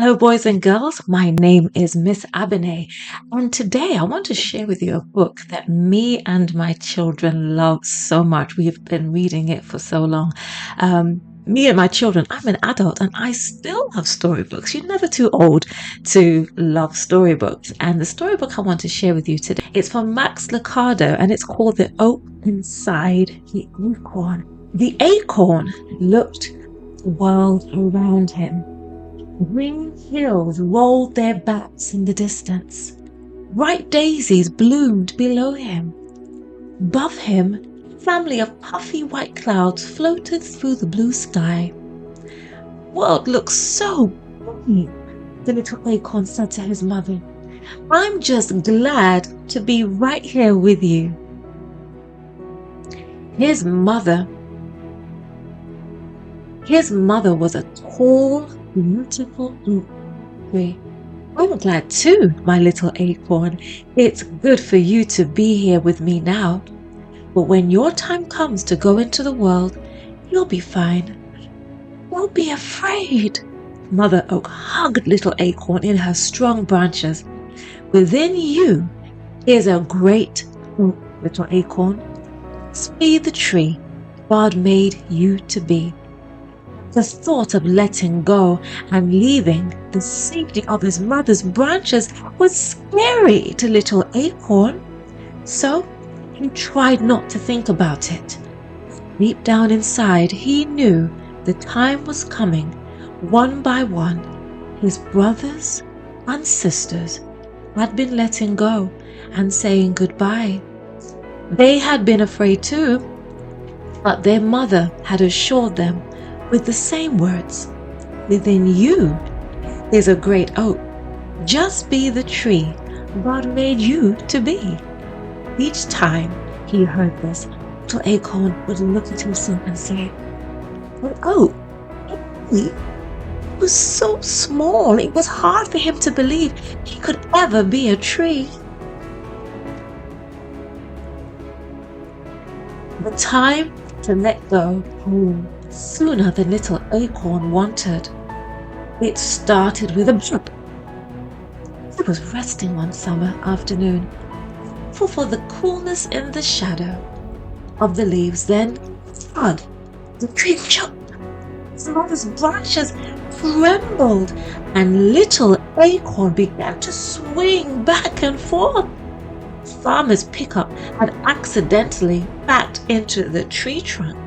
Hello, boys and girls. My name is Miss Abinay, and today I want to share with you a book that me and my children love so much. We've been reading it for so long. Me and my children, I'm an adult and I still love storybooks. You're never too old to love storybooks. And the storybook I want to share with you today, it's from Max Lucado and it's called The Oak Inside the Acorn. The acorn looked the world around him. Green hills rolled their backs in the distance. Bright daisies bloomed below him. Above him, a family of puffy white clouds floated through the blue sky. The world looks so big, the little acorn said to his mother. I'm just glad to be right here with you. His mother was a tall, beautiful oak tree. I'm glad too, my little acorn. It's good for you to be here with me now. But when your time comes to go into the world, you'll be fine. Don't be afraid. Mother Oak hugged little acorn in her strong branches. Within you is a great oak, little acorn. Be the tree God made you to be. The thought of letting go and leaving the safety of his mother's branches was scary to little Acorn. So he tried not to think about it. Deep down inside, he knew the time was coming. One by one, his brothers and sisters had been letting go and saying goodbye. They had been afraid too, but their mother had assured them with the same words, within you is a great oak. Just be the tree God made you to be. Each time he heard this, little acorn would look at himself and say, "An oak? He was so small, it was hard for him to believe he could ever be a tree." The time to let go came sooner than little acorn wanted. It started with a jump. He was resting one summer afternoon, thankful for the coolness in the shadow of the leaves. Then, thud, the tree jumped. His mother's branches trembled, and little acorn began to swing back and forth. The farmer's pickup had accidentally backed into the tree trunk.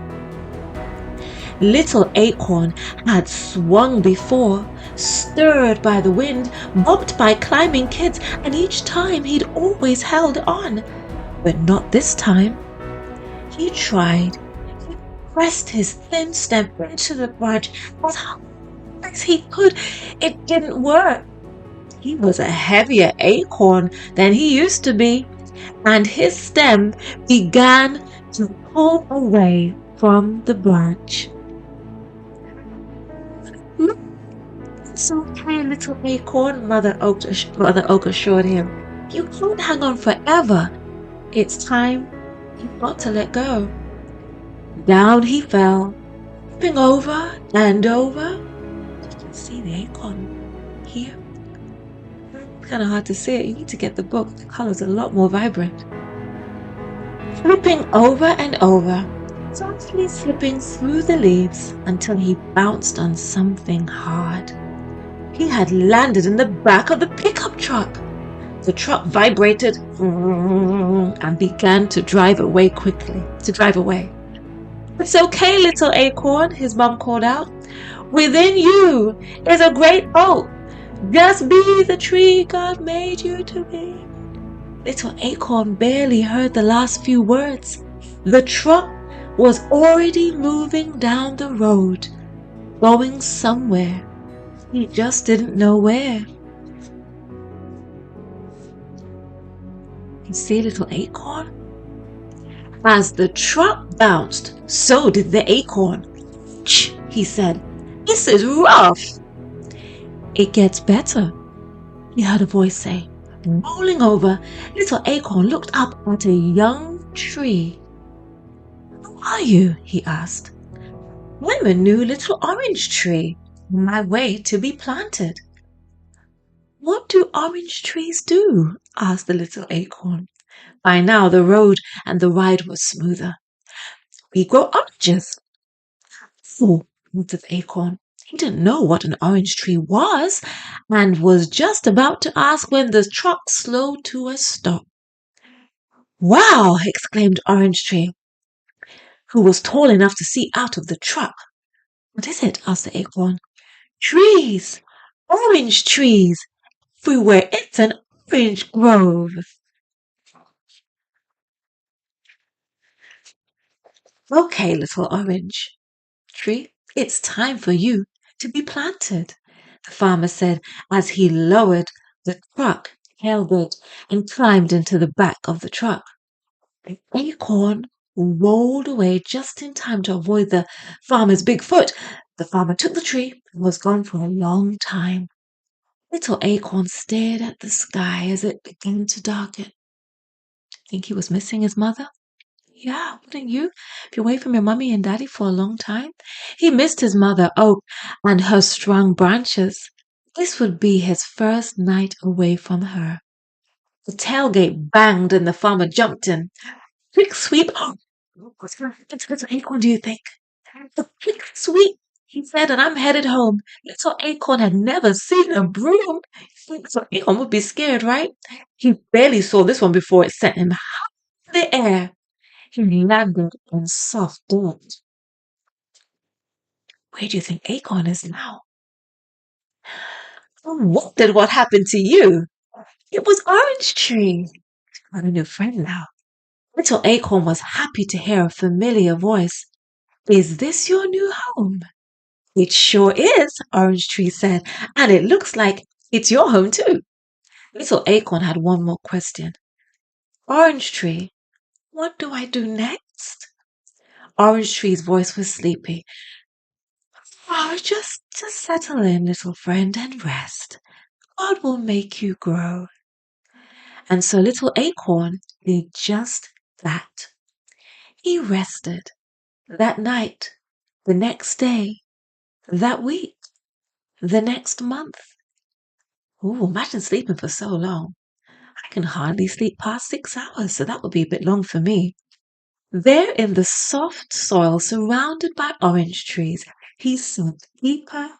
Little acorn had swung before, stirred by the wind, bumped by climbing kids, and each time he'd always held on. But not this time. He tried. He pressed his thin stem into the branch as hard as he could. It didn't work. He was a heavier acorn than he used to be, and his stem began to pull away from the branch. "Look, it's okay, little acorn," Mother Oak assured him. "You can't hang on forever. It's time you've got to let go." Down he fell, flipping over and over. You can see the acorn here. It's kind of hard to see it. You need to get the book. The color's a lot more vibrant. Flipping over and over, softly slipping through the leaves until he bounced on something hard. He had landed in the back of the pickup truck. The truck vibrated and began to drive away quickly. "It's okay, little acorn," his mom called out. "Within you is a great oak. Just be the tree God made you to be." Little acorn barely heard the last few words. The truck was already moving down the road, going somewhere. He just didn't know where. You see, little acorn? As the truck bounced, so did the acorn. "Shh," he said. "This is rough." "It gets better," he heard a voice say. Rolling over, little acorn looked up at a young tree. "Who are you?" he asked. "I'm a new little orange tree, on my way to be planted." What do orange trees do? Asked the little acorn. By now the road and the ride were smoother. We grow oranges. Oh, answered the acorn. He didn't know what an orange tree was and was just about to ask when the truck slowed to a stop. Wow! exclaimed Orange Tree, who was tall enough to see out of the truck. What is it? asked the acorn. Trees! Orange trees! Everywhere it's an orange grove. Okay, little orange tree, it's time for you to be planted, the farmer said as he lowered the truck tailgate and climbed into the back of the truck. The acorn rolled away just in time to avoid the farmer's big foot. The farmer took the tree and was gone for a long time. Little acorn stared at the sky as it began to darken. Think he was missing his mother? Yeah, wouldn't you? If you're away from your mummy and daddy for a long time. He missed his mother oak and her strong branches. This would be his first night away from her. The tailgate banged and the farmer jumped in. Quick sweep. What's going to happen to little acorn, do you think? A quick sweep, he said, and I'm headed home. Little acorn had never seen a broom. Little acorn would be scared, right? He barely saw this one before it sent him high in the air. He landed in soft dirt. Where do you think Acorn is now? I wondered what happened to you. It was Orange Tree. Got a new friend now. Little Acorn was happy to hear a familiar voice. Is this your new home? It sure is, Orange Tree said, and it looks like it's your home too. Little Acorn had one more question. Orange Tree, what do I do next? Orange Tree's voice was sleepy. Oh, just settle in, little friend, and rest. God will make you grow. And so little Acorn did just that. He rested that night, the next day, that week, the next month. Oh, imagine sleeping for so long. I can hardly sleep past 6 hours, so that would be a bit long for me. There in the soft soil surrounded by orange trees, he sunk deeper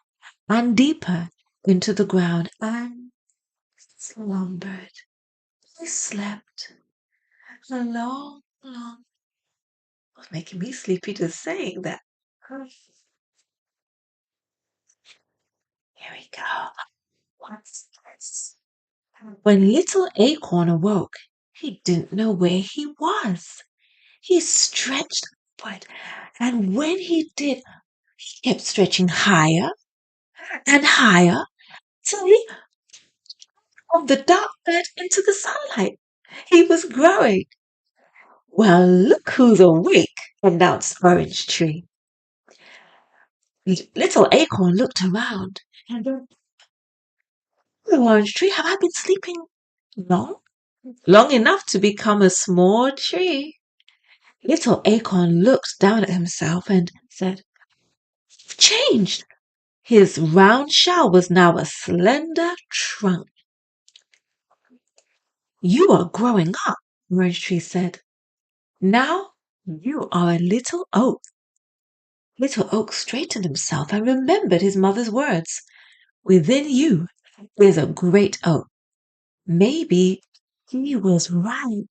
and deeper into the ground and slumbered. He slept a long, long. It's making me sleepy just saying that. Here we go. What's this? When little Acorn awoke, he didn't know where he was. He stretched upward, and when he did, he kept stretching higher and higher till he from the dark bed into the sunlight. He was growing. Well, look who's awake, announced Orange Tree. Little Acorn looked around, and Orange Tree, have I been sleeping long? Long enough to become a small tree. Little Acorn looked down at himself and said, changed. His round shell was now a slender trunk. You are growing up, Orange Tree said. Now you are a little oak. Little Oak straightened himself and remembered his mother's words. Within you is a great oak. Maybe he was right.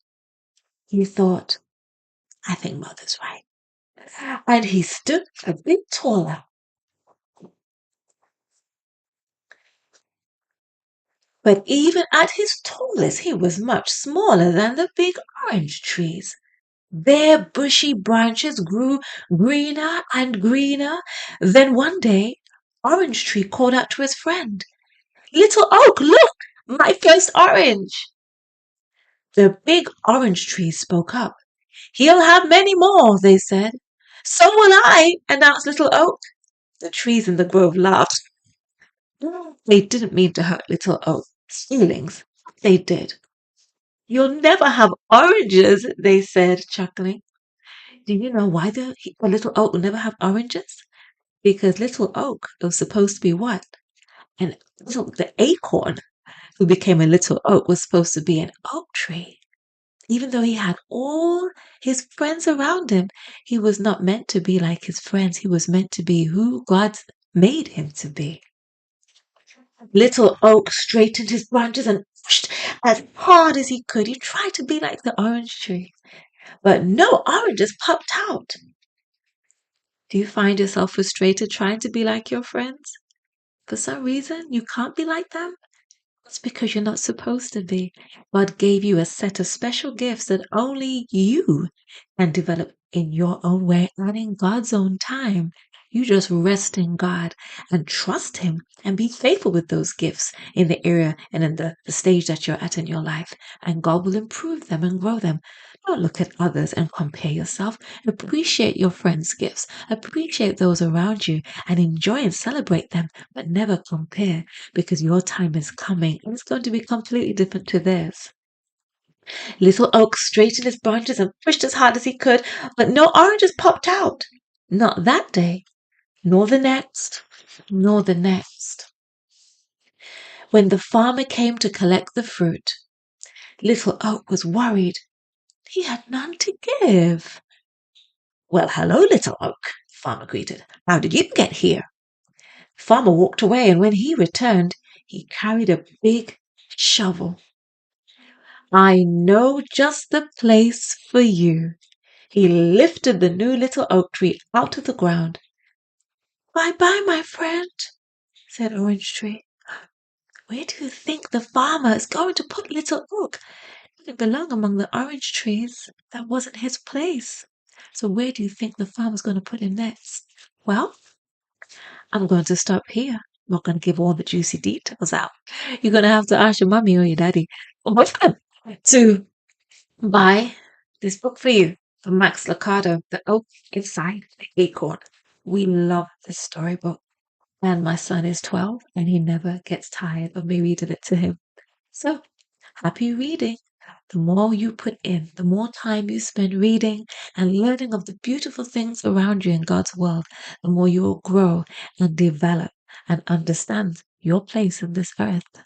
He thought, I think mother's right. And he stood a bit taller. But even at his tallest, he was much smaller than the big orange trees. Their bushy branches grew greener and greener. Then one day, Orange Tree called out to his friend, Little Oak, look, my first orange. The big orange trees spoke up. He'll have many more, they said. So will I, announced Little Oak. The trees in the grove laughed. They didn't mean to hurt Little Oak's feelings. They did. You'll never have oranges, they said, chuckling. Do you know why the little oak will never have oranges? Because little oak was supposed to be what? And the acorn. who became a little oak, was supposed to be an oak tree. Even though he had all his friends around him, he was not meant to be like his friends. He was meant to be who God made him to be. Little Oak straightened his branches and pushed as hard as he could. He tried to be like the orange tree, but no oranges popped out. Do you find yourself frustrated trying to be like your friends? For some reason, you can't be like them? It's because you're not supposed to be. God gave you a set of special gifts that only you can develop in your own way and in God's own time. You just rest in God and trust Him and be faithful with those gifts in the area and in the stage that you're at in your life. And God will improve them and grow them. Don't look at others and compare yourself. Appreciate your friends' gifts. Appreciate those around you and enjoy and celebrate them, but never compare because your time is coming and it's going to be completely different to theirs. Little Oak straightened his branches and pushed as hard as he could, but no oranges popped out. Not that day, nor the next, nor the next. When the farmer came to collect the fruit, Little Oak was worried. He had none to give. Well, hello, Little Oak, the farmer greeted. How did you get here? Farmer walked away, and when he returned, he carried a big shovel. I know just the place for you. He lifted the new little oak tree out of the ground. Bye bye, my friend, said Orange Tree. Where do you think the farmer is going to put Little Oak? He didn't belong among the orange trees. That wasn't his place. So where do you think the farmer's going to put him next? Well, I'm going to stop here. I'm not going to give all the juicy details out. You're going to have to ask your mummy or your daddy or both to buy this book for you from Max Lucado, The Oak Inside the Acorn. We love this storybook. And my son is 12 and he never gets tired of me reading it to him. So, happy reading. The more you put in, the more time you spend reading and learning of the beautiful things around you in God's world, the more you will grow and develop and understand your place in this earth.